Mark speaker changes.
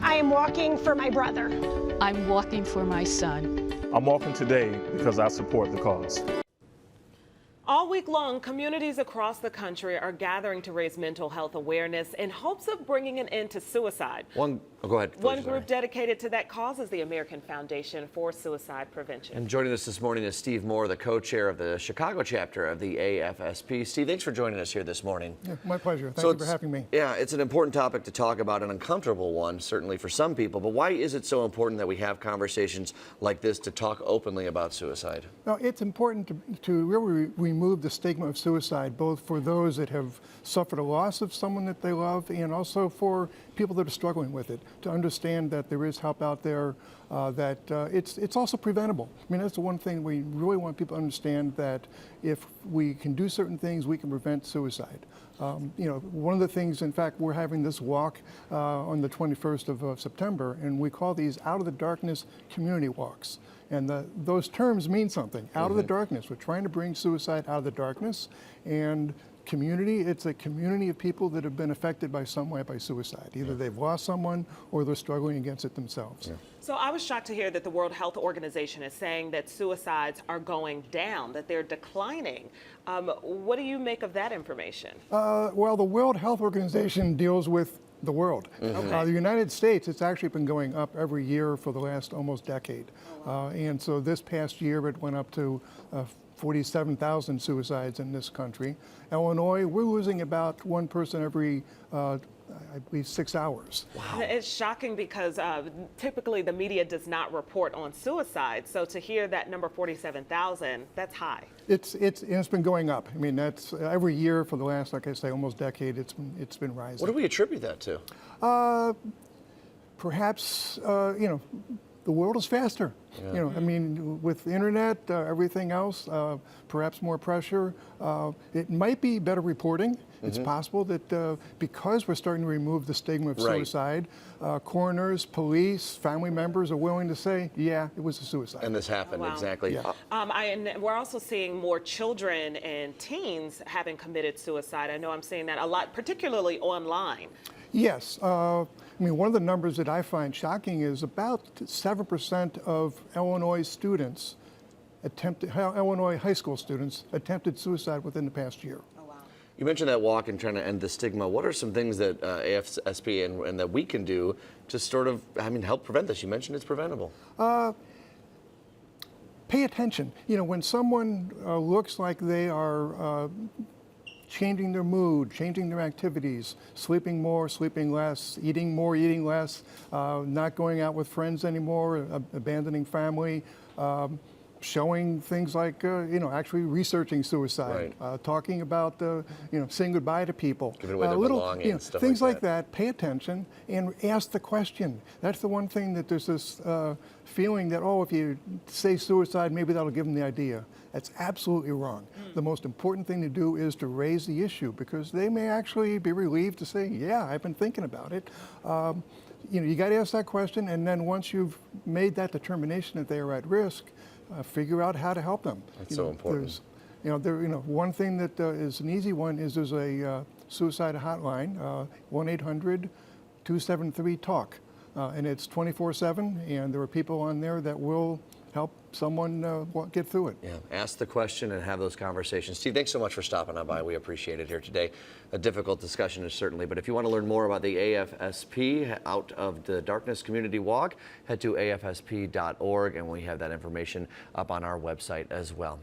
Speaker 1: I am walking for my brother.
Speaker 2: I'm walking for my son.
Speaker 3: I'm walking today because I support the cause.
Speaker 4: All week long, communities across the country are gathering to raise mental health awareness in hopes of bringing an end to suicide.
Speaker 5: Go ahead.
Speaker 4: One group dedicated to that cause is the American Foundation for Suicide Prevention.
Speaker 5: And joining us this morning is Steve Moore, the co-chair of the Chicago chapter of the AFSP. Steve, thanks for joining us here this morning.
Speaker 6: Yeah, my pleasure. Thank you for having me.
Speaker 5: Yeah, it's an important topic to talk about, an uncomfortable one, certainly for some people. But why is it so important that we have conversations like this to talk openly about suicide?
Speaker 6: Now, it's important to really remove the stigma of suicide, both for those that have suffered a loss of someone that they love and also for people that are struggling with it, to understand that there is help out there, that it's also preventable. I mean, that's the one thing we really want people to understand, that if we can do certain things, we can prevent suicide. You know, one of the things, in fact, we're having this walk on the 21st of September, and we call these Out of the Darkness community walks. And those terms mean something. Out of the darkness. We're trying to bring suicide out of the darkness. And community, it's a community of people that have been affected by some way by suicide. Either they've lost someone or they're struggling against it themselves. Yeah.
Speaker 4: So I was shocked to hear that the World Health Organization is saying that suicides are going down, that they're declining. What do you make of that information?
Speaker 6: Well, the World Health Organization deals with the world. The United States, it's actually been going up every year for the last almost decade. And so this past year it went up to 47,000 suicides in this country. Illinois, we're losing about one person every, I believe, 6 hours.
Speaker 4: Wow. It's shocking because typically the media does not report on suicide. So to hear that number 47,000, that's high.
Speaker 6: It's been going up. I mean, that's every year for the last, like I say, almost decade, it's been rising.
Speaker 5: What do we attribute that to?
Speaker 6: Perhaps, you know, the world is faster. Yeah. You know, I mean, with the internet, everything else, perhaps more pressure. It might be better reporting. It's possible that because we're starting to remove the stigma of suicide, coroners, police, family members are willing to say, yeah, it was a suicide.
Speaker 5: And this happened, exactly.
Speaker 6: Yeah.
Speaker 4: And we're also seeing more children and teens having committed suicide. I know I'm seeing that a lot, particularly online.
Speaker 6: Yes. I mean, one of the numbers that I find shocking is about 7% of Illinois students Illinois high school students attempted suicide within the past year.
Speaker 4: Oh, wow.
Speaker 5: You mentioned that walk and trying to end the stigma. What are some things that AFSP and that we can do to sort of, help prevent this? You mentioned it's preventable.
Speaker 6: Pay attention. You know, when someone looks like they are changing their mood, changing their activities, sleeping more, sleeping less, eating more, eating less, not going out with friends anymore, abandoning family, showing things like, actually researching suicide, talking about, saying goodbye to people.
Speaker 5: Giving away their belongings, stuff
Speaker 6: things
Speaker 5: like
Speaker 6: that. Pay attention and ask the question. That's the one thing that there's this feeling that, oh, if you say suicide, maybe that'll give them the idea. That's absolutely wrong. The most important thing to do is to raise the issue, because they may actually be relieved to say, yeah, I've been thinking about it. You got to ask that question, and then once you've made that determination that they are at risk, figure out how to help them.
Speaker 5: That's so important.
Speaker 6: One thing that is an easy one is there's a suicide hotline, 1-800-273-TALK, and it's 24/7, and there are people on there that will help someone get through it.
Speaker 5: Yeah, ask the question and have those conversations. Steve, thanks so much for stopping on by. We appreciate it here today. A difficult discussion is certainly, but if you want to learn more about the AFSP Out of the Darkness Community Walk, head to afsp.org, and we have that information up on our website as well.